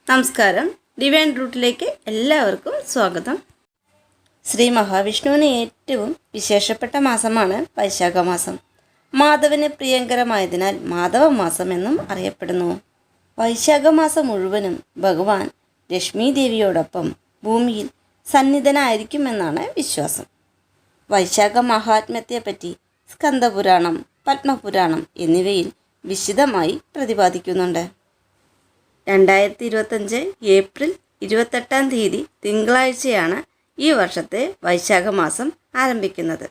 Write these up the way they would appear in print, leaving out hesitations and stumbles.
നമസ്കാരം. ഡിവൈൻ റൂട്ടിലേക്ക് എല്ലാവർക്കും സ്വാഗതം. ശ്രീ മഹാവിഷ്ണുവിന് ഏറ്റവും വിശേഷപ്പെട്ട മാസമാണ് വൈശാഖ മാസം. മാധവന് പ്രിയങ്കരമായതിനാൽ മാധവ മാസം എന്നും അറിയപ്പെടുന്നു. വൈശാഖ മാസം മുഴുവനും ഭഗവാൻ ലക്ഷ്മി ദേവിയോടൊപ്പം ഭൂമിയിൽ സന്നിധനായിരിക്കുമെന്നാണ് വിശ്വാസം. വൈശാഖ മഹാത്മ്യത്തെപ്പറ്റി സ്കന്ദപുരാണം, പത്മപുരാണം എന്നിവയിൽ വിശദമായി പ്രതിപാദിക്കുന്നുണ്ട്. 2025 ഏപ്രിൽ 28 തിങ്കളാഴ്ചയാണ് ഈ വർഷത്തെ വൈശാഖ മാസം ആരംഭിക്കുന്നത്.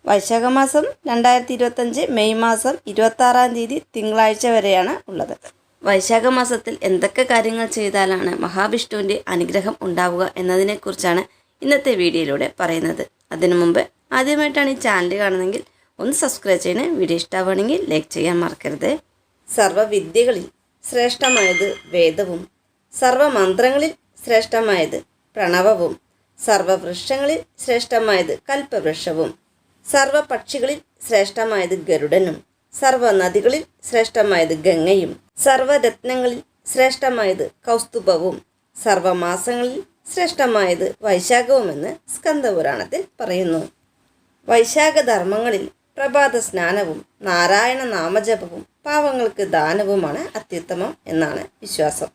വൈശാഖ മാസം 2025 മെയ് മാസം 26 തിങ്കളാഴ്ച വരെയാണ് ഉള്ളത്. വൈശാഖ മാസത്തിൽ എന്തൊക്കെ കാര്യങ്ങൾ ചെയ്താലാണ് മഹാവിഷ്ണുവിൻ്റെ അനുഗ്രഹം ഉണ്ടാവുക എന്നതിനെക്കുറിച്ചാണ് ഇന്നത്തെ വീഡിയോയിലൂടെ പറയുന്നത്. അതിനു മുമ്പ് ആദ്യമായിട്ടാണ് ഈ ചാനൽ കാണുന്നതെങ്കിൽ ഒന്ന് സബ്സ്ക്രൈബ് ചെയ്യണേ. വീഡിയോ ഇഷ്ടമാണെങ്കിൽ ലൈക്ക് ചെയ്യാൻ മറക്കരുത്. സർവ്വവിദ്യകളിൽ ശ്രേഷ്ഠമായത് വേദവും, സർവമന്ത്രങ്ങളിൽ ശ്രേഷ്ഠമായത് പ്രണവവും, സർവവൃക്ഷങ്ങളിൽ ശ്രേഷ്ഠമായത് കൽപ്പവൃക്ഷവും, സർവപക്ഷികളിൽ ശ്രേഷ്ഠമായത് ഗരുഡനും, സർവനദികളിൽ ശ്രേഷ്ഠമായത് ഗംഗയും, സർവരത്നങ്ങളിൽ ശ്രേഷ്ഠമായത് കൗസ്തുഭവും, സർവമാസങ്ങളിൽ ശ്രേഷ്ഠമായത് വൈശാഖവുമെന്ന് സ്കന്ദപുരാണത്തിൽ പറയുന്നു. വൈശാഖ ധർമ്മങ്ങളിൽ പ്രഭാത സ്നാനവും നാരായണ നാമജപവും പാവങ്ങൾക്ക് ദാനവുമാണ് അത്യുത്തമം എന്നാണ് വിശ്വാസം.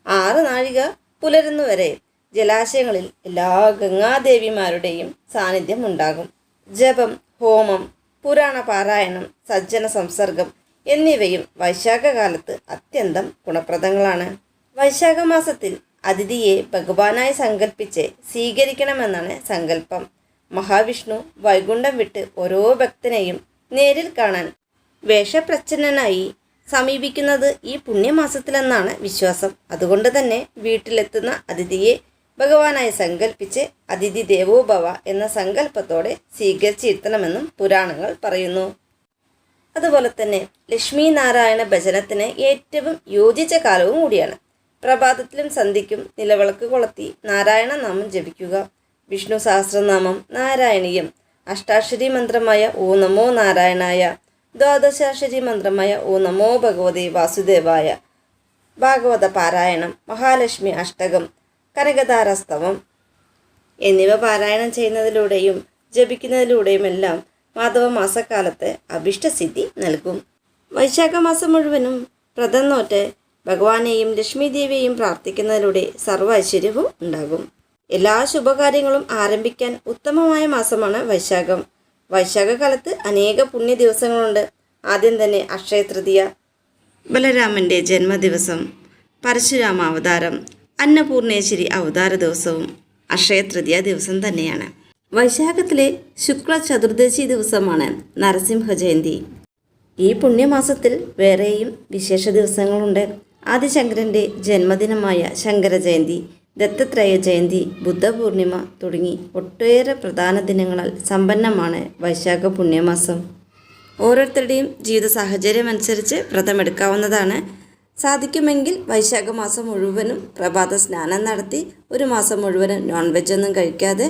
6 നാഴിക പുലരുന്നുവരെ ജലാശയങ്ങളിൽ എല്ലാ ഗംഗാദേവിമാരുടെയും സാന്നിധ്യം ഉണ്ടാകും. ജപം, ഹോമം, പുരാണ പാരായണം, സജ്ജന സംസർഗം എന്നിവയും വൈശാഖകാലത്ത് അത്യന്തം ഗുണപ്രദങ്ങളാണ്. വൈശാഖ മാസത്തിൽ അതിഥിയെ ഭഗവാനായി സങ്കല്പിച്ച് സ്വീകരിക്കണമെന്നാണ് സങ്കല്പം. മഹാവിഷ്ണു വൈകുണ്ഠം വിട്ട് ഓരോ ഭക്തനെയും നേരിൽ കാണാൻ വേഷപ്രച്ഛന്നനായി സമീപിക്കുന്നത് ഈ പുണ്യമാസത്തിലെന്നാണ് വിശ്വാസം. അതുകൊണ്ട് തന്നെ വീട്ടിലെത്തുന്ന അതിഥിയെ ഭഗവാനായി സങ്കല്പിച്ച് അതിഥി ദേവോഭവ എന്ന സങ്കല്പത്തോടെ സ്വീകരിച്ചിരുത്തണമെന്നും പുരാണങ്ങൾ പറയുന്നു. അതുപോലെ തന്നെ ലക്ഷ്മി നാരായണ ഭജനത്തിന് ഏറ്റവും യോജിച്ച കാലവും കൂടിയാണ്. പ്രഭാതത്തിലും സന്ധ്യയ്ക്കും നിലവിളക്ക് കൊളുത്തി നാരായണ നാമം ജപിക്കുക. വിഷ്ണു സഹസ്രനാമം, നാരായണീയം, അഷ്ടാക്ഷരി മന്ത്രമായ ഓ നമോ നാരായണായ, ദ്വാദശാക്ഷരി മന്ത്രമായ ഓ നമോ ഭഗവതേ വാസുദേവായ, ഭാഗവത പാരായണം, മഹാലക്ഷ്മി അഷ്ടകം, കനകധാരസ്തവം എന്നിവ പാരായണം ചെയ്യുന്നതിലൂടെയും ജപിക്കുന്നതിലൂടെയുമെല്ലാം മാധവ മാസക്കാലത്ത് അഭിഷ്ടസിദ്ധി നൽകും. വൈശാഖ മാസം മുഴുവനും വ്രതം നോറ്റ് ഭഗവാനെയും ലക്ഷ്മി ദേവിയെയും പ്രാർത്ഥിക്കുന്നതിലൂടെ സർവ്വ ഐശ്വര്യവും ഉണ്ടാകും. എല്ലാ ശുഭകാര്യങ്ങളും ആരംഭിക്കാൻ ഉത്തമമായ മാസമാണ് വൈശാഖം. വൈശാഖകാലത്ത് അനേക പുണ്യ ദിവസങ്ങളുണ്ട്. ആദ്യം തന്നെ അക്ഷയ തൃതീയ, ബലരാമൻ്റെ ജന്മദിവസം, പരശുരാമ അവതാരം, അന്നപൂർണേശ്വരി അവതാര ദിവസവും അക്ഷയ തൃതീയ ദിവസം തന്നെയാണ്. വൈശാഖത്തിലെ ശുക്ല ചതുർദശി ദിവസമാണ് നരസിംഹ ജയന്തി. ഈ പുണ്യമാസത്തിൽ വേറെയും വിശേഷ ദിവസങ്ങളുണ്ട്. ആദിശങ്കരൻ്റെ ജന്മദിനമായ ശങ്കര ജയന്തി, ദത്തത്രേയ ജയന്തി, ബുദ്ധപൂർണിമ തുടങ്ങി ഒട്ടേറെ പ്രധാന ദിനങ്ങളാൽ സമ്പന്നമാണ് വൈശാഖ പുണ്യമാസം. ഓരോരുത്തരുടെയും ജീവിത സാഹചര്യം അനുസരിച്ച് വ്രതമെടുക്കാവുന്നതാണ്. സാധിക്കുമെങ്കിൽ വൈശാഖ മാസം മുഴുവനും പ്രഭാത സ്നാനം നടത്തി ഒരു മാസം മുഴുവനും നോൺ വെജ് ഒന്നും കഴിക്കാതെ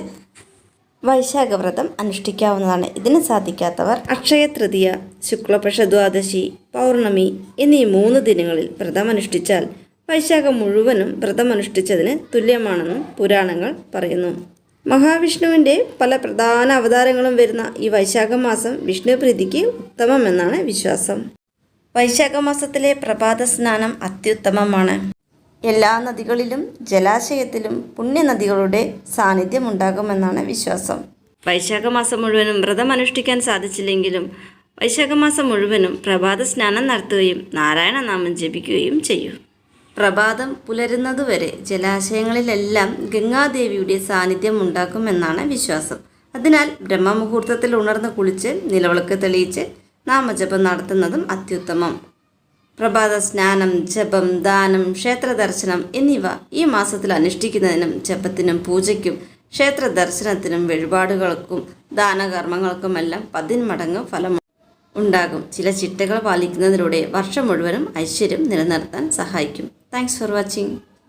വൈശാഖ വ്രതം അനുഷ്ഠിക്കാവുന്നതാണ്. ഇതിന് സാധിക്കാത്തവർ അക്ഷയ തൃതീയ, ശുക്ലപക്ഷ ദ്വാദശി, പൗർണമി എന്നീ 3 ദിനങ്ങളിൽ വ്രതമനുഷ്ഠിച്ചാൽ വൈശാഖം മുഴുവനും വ്രതമനുഷ്ഠിച്ചതിന് തുല്യമാണെന്നും പുരാണങ്ങൾ പറയുന്നു. മഹാവിഷ്ണുവിൻ്റെ പല പ്രധാന അവതാരങ്ങളും വരുന്ന ഈ വൈശാഖ മാസം വിഷ്ണു പ്രീതിക്ക് ഉത്തമമെന്നാണ് വിശ്വാസം. വൈശാഖ മാസത്തിലെ പ്രഭാത സ്നാനം അത്യുത്തമമാണ്. എല്ലാ നദികളിലും ജലാശയത്തിലും പുണ്യനദികളുടെ സാന്നിധ്യം ഉണ്ടാകുമെന്നാണ് വിശ്വാസം. വൈശാഖ മാസം മുഴുവനും വ്രതം അനുഷ്ഠിക്കാൻ സാധിച്ചില്ലെങ്കിലും വൈശാഖ മാസം മുഴുവനും പ്രഭാത സ്നാനം നടത്തുകയും നാരായണ നാമം ജപിക്കുകയും ചെയ്യൂ. പ്രഭാതം പുലരുന്നതുവരെ ജലാശയങ്ങളിലെല്ലാം ഗംഗാദേവിയുടെ സാന്നിധ്യം ഉണ്ടാക്കുമെന്നാണ് വിശ്വാസം. അതിനാൽ ബ്രഹ്മമുഹൂർത്തത്തിൽ ഉണർന്ന് കുളിച്ച് നിലവിളക്ക് തെളിയിച്ച് നാമജപം നടത്തുന്നതും അത്യുത്തമം. പ്രഭാത സ്നാനം, ജപം, ദാനം, ക്ഷേത്ര ദർശനം എന്നിവ ഈ മാസത്തിൽ അനുഷ്ഠിക്കുന്നതിനും ജപത്തിനും പൂജയ്ക്കും ക്ഷേത്ര ദർശനത്തിനും വഴിപാടുകൾക്കും ദാനകർമ്മങ്ങൾക്കുമെല്ലാം 10 മടങ്ങ് ഫലം ഉണ്ടാകും. ചില ചിട്ടകൾ പാലിക്കുന്നതിലൂടെ വർഷം മുഴുവനും ഐശ്വര്യം നിലനിർത്താൻ സഹായിക്കും. Thanks for watching.